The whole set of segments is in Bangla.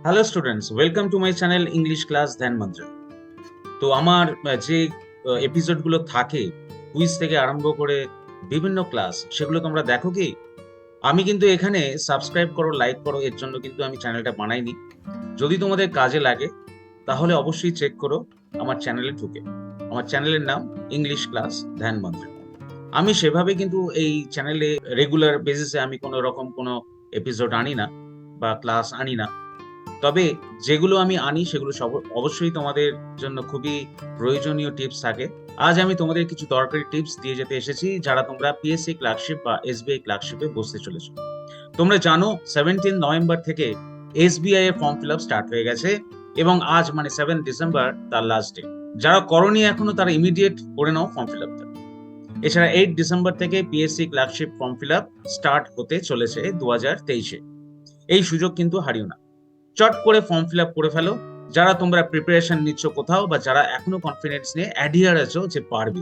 Hello students, welcome to my channel English class ধ্যান মন্ত্র। তো আমার যে এপিসোডগুলো থাকে কুইজ থেকে আরম্ভ করে বিভিন্ন ক্লাস, সেগুলো তোমরা দেখো কি? আমি কিন্তু এখানে সাবস্ক্রাইব করো, লাইক করো, এর জন্য কিন্তু আমি চ্যানেলটা বানাইনি। যদি তোমাদের কাজে লাগে তাহলে অবশ্যই চেক করো আমার চ্যানেলে ঢুকে। আমার চ্যানেলের নাম ইংলিশ ক্লাস ধ্যান মন্ত্র। আমি সেভাবে কিন্তু এই চ্যানেলে রেগুলার বেসিসে আমি কোনো রকম কোনো এপিসোড আনি না বা ক্লাস আনি না। তবে যেগুলো আমি আনি সেগুলো অবশ্যই তোমাদের জন্য খুবই প্রয়োজনীয় টিপস থাকে। আজ আমি তোমাদের কিছু দরকারি টিপস দিয়ে যেতে এসেছি, যারা তোমরা পিএসসি ক্লার্কশিপ বা এসবিআই ক্লার্কশিপে বসতে চলেছো। তোমরা জানো 17 নভেম্বর থেকে এসবিআই এর ফর্ম ফিল আপ স্টার্ট হয়ে গেছে এবং আজ মানে 7 ডিসেম্বর তার লাস্ট ডে। যারা করনি এখনো তারা ইমিডিয়েট করে নাও ফর্ম ফিল আপটা। এছাড়া 8 ডিসেম্বর থেকে PSC clerkship form fill up start হতে চলেছে 2023-এ। এই সুযোগ কিন্তু হারিও না, চট করে ফর্ম ফিল আপ করে ফেলো। যারা তোমরা প্রিপারেশন নিচ্ছ কোথাও, বা যারা এখনো কনফিডেন্স নিয়ে অ্যাডিয়ার আছো যে পারবে।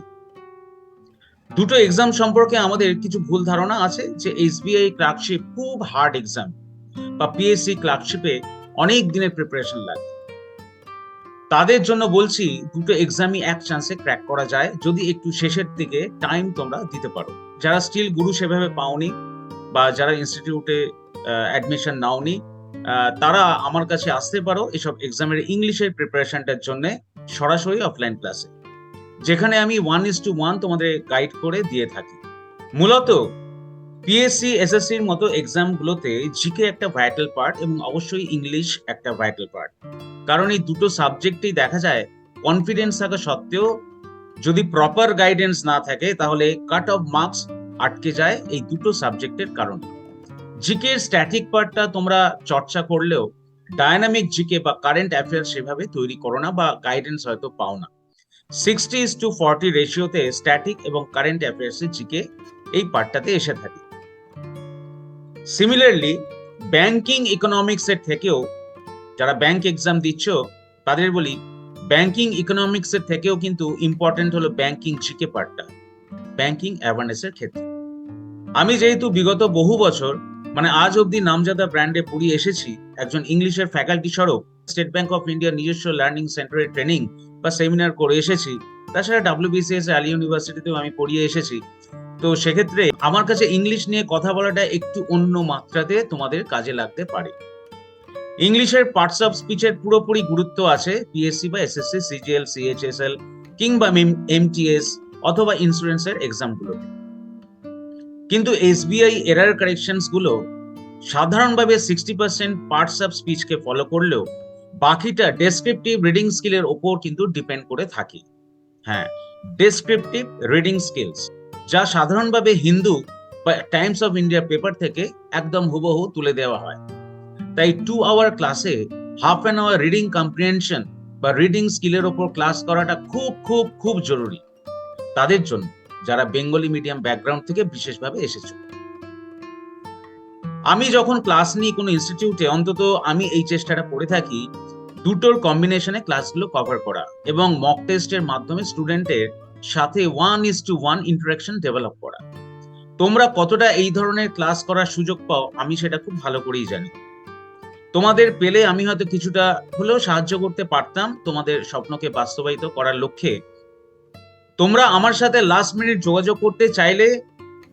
দুটো এক্সাম সম্পর্কে আমাদের কিছু ভুল ধারণা আছে যে এসবিআই ক্লার্কশিপ খুব হার্ড এক্সাম, বা পিএসসি ক্লার্কশিপে অনেক দিনের প্রিপারেশন লাগে। তাদের জন্য বলছি, দুটো এক্সামই এক চান্সে ক্র্যাক করা যায় যদি একটু শেষের দিকে টাইম তোমরা দিতে পারো। যারা স্টিল গুরু সেভাবে পাওনি বা যারা ইনস্টিটিউটে অ্যাডমিশন নাওনি, তারা আমার কাছে আসতে পারো এসব এক্সামের ইংলিশের প্রিপারেশনটার জন্য সরাসরি অফলাইন ক্লাসে, যেখানে আমি 1:1 তোমাদের গাইড করে দিয়ে থাকি। মূলত পিএসসি এসএসসির মতো এক্সামগুলোতে জিকে একটা ভাইটাল পার্ট এবং অবশ্যই ইংলিশ একটা ভাইটাল পার্ট। কারণ এই দুটো সাবজেক্টেই দেখা যায় কনফিডেন্স থাকা সত্ত্বেও যদি প্রপার গাইডেন্স না থাকে তাহলে কাট অফ মার্কস আটকে যায় এই দুটো সাবজেক্টের কারণে। জিকে স্ট্যাটিক পার্টটা তোমরা চর্চা করলেও ডায়নামিক জিকে বা কারেন্ট অ্যাফেয়ার সেভাবে তৈরি করো না বা গাইডেন্স হয়তো পাও না। 60:40 রেশিওতে স্ট্যাটিক এবং কারেন্ট অ্যাফেয়ার্স জিকে এই পার্টটাতে এসে থাকে। সিমিলারলি ব্যাংকিং ইকোনমিক্স এর থেকেও, যারা ব্যাংক এক্সাম দিচ্ছ তাদের বলি, ব্যাংকিং ইকোনমিক্স এর থেকেও কিন্তু ইম্পর্টেন্ট হলো ব্যাংকিং জিকে পার্টটা ব্যাংকিং অ্যাওয়ারনেস এর ক্ষেত্রে। আমি যেহেতু বিগত বহু বছর মানে আজ অব্দি নামজাদা ব্র্যান্ডে পড়িয়ে এসেছি, একজন ইংলিশের ফ্যাকাল্টি স্বরূপ স্টেট ব্যাংক অফ ইন্ডিয়ার নিজস্ব লার্নিং সেন্টারে ট্রেনিং বা সেমিনার করে এসেছি, তাছাড়া WBCS আলী ইউনিভার্সিটিতেও আমি পড়িয়ে এসেছি। তো সেক্ষেত্রে আমার কাছে ইংলিশ নিয়ে কথা বলাটা একটু অন্য মাত্রাতে তোমাদের কাজে লাগতে পারে। ইংলিশের পার্টস অফ স্পিচের পুরোপুরি গুরুত্ব আছে পিএসসি বা এসএসসি, সিজিএল, সিএইচএসএল কিংবা এমটিএস অথবা ইন্স্যুরেন্সের এক্সামগুলোতে। কিন্তু এসবিআই এরার কারেকশনস গুলো সাধারণভাবে 60% পার্টস অফ স্পিচকে ফলো করলেও বাকিটা ডেসক্রিপটিভ রিডিং স্কিলের ওপর কিন্তু ডিপেন্ড করে থাকে। হ্যাঁ, ডেসক্রিপটিভ রিডিং স্কিলস, যা সাধারণভাবে হিন্দু বা টাইমস অফ ইন্ডিয়া পেপার থেকে একদম হুবহু তুলে দেওয়া হয়। তাই 2 আওয়ার ক্লাসে half an hour reading comprehension বা রিডিং স্কিলের ওপর ক্লাস করাটা খুব খুব খুব জরুরি তাদের জন্য যারা বেঙ্গলি মিডিয়াম ব্যাকগ্রাউন্ড থেকে বিশেষভাবে এসেছে। আমি যখন ক্লাস নিই কোনো ইনস্টিটিউটে, অন্তত আমি এই চেষ্টাটা করে থাকি দুটোর কম্বিনেশনে ক্লাসগুলো কভার করা এবং মক টেস্টের মাধ্যমে স্টুডেন্টের সাথে 1:1 ইন্টারাকশন ডেভেলপ করা। তোমরা কতটা এই ধরনের ক্লাস করার সুযোগ পাও আমি সেটা খুব ভালো করেই জানি। তোমাদের পেলে আমি হয়তো কিছুটা হলেও সাহায্য করতে পারতাম তোমাদের স্বপ্নকে বাস্তবায়িত করার লক্ষ্যে। তোমরা আমার সাথে লাস্ট মিনিট যোগাযোগ করতে চাইলে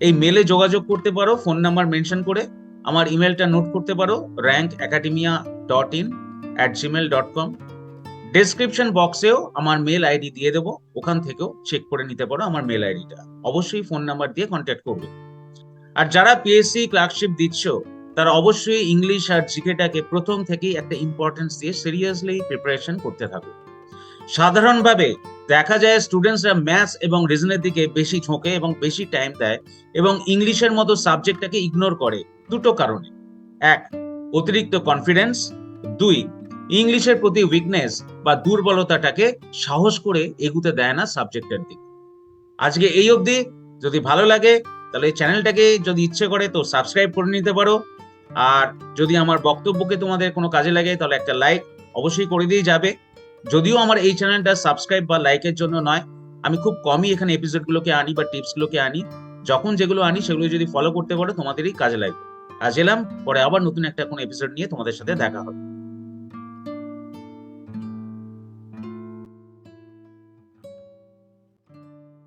এই মেলে যোগাযোগ করতে পারো, ফোন নাম্বার মেনশন করে। আমার ইমেলটা নোট করতে পারো, rankacademia.in@gmail.com। ডেসক্রিপশন বক্সেও আমার মেল আইডি দিয়ে দেবো, ওখান থেকেও চেক করে নিতে পারো আমার মেল আইডিটা। অবশ্যই ফোন নাম্বার দিয়ে কন্ট্যাক্ট করবে। আর যারা পিএসসি ক্লার্কশিপ দিচ্ছ তারা অবশ্যই ইংলিশ আর জিকেটাকে প্রথম থেকেই একটা ইম্পর্টেন্স দিয়ে সিরিয়াসলি প্রিপারেশন করতে থাকো। সাধারণভাবে দেখা যায় স্টুডেন্টসরা ম্যাথস এবং রিজনের দিকে বেশি ঝোঁকে এবং বেশি টাইম দেয় এবং ইংলিশের মতো সাবজেক্টটাকে ইগনোর করে দুটো কারণে। 1, অতিরিক্ত কনফিডেন্স। 2, ইংলিশের প্রতি উইকনেস বা দুর্বলতাটাকে সাহস করে এগুতে দেয় না সাবজেক্টের দিকে। আজকে এই অবধি। যদি ভালো লাগে তাহলে চ্যানেলটাকে যদি ইচ্ছে করে তো সাবস্ক্রাইব করে নিতে পারো। আর যদি আমার বক্তব্যকে তোমাদের কোনো কাজে লাগে তাহলে একটা লাইক অবশ্যই করে দিয়ে যাবে। যদিও আমার এই চ্যানেলটা সাবস্ক্রাইব বা লাইকের জন্য নয়, আমি খুব কমই এখানে এপিসোডগুলোকে আনি বা টিপসগুলোকে আনি। যখন যেগুলো আনি সেগুলো যদি ফলো করতে পারো তোমাদেরই কাজে লাগবে। আজ এলাম, পরে আবার নতুন একটা কোনো এপিসোড নিয়ে তোমাদের সাথে দেখা হবে।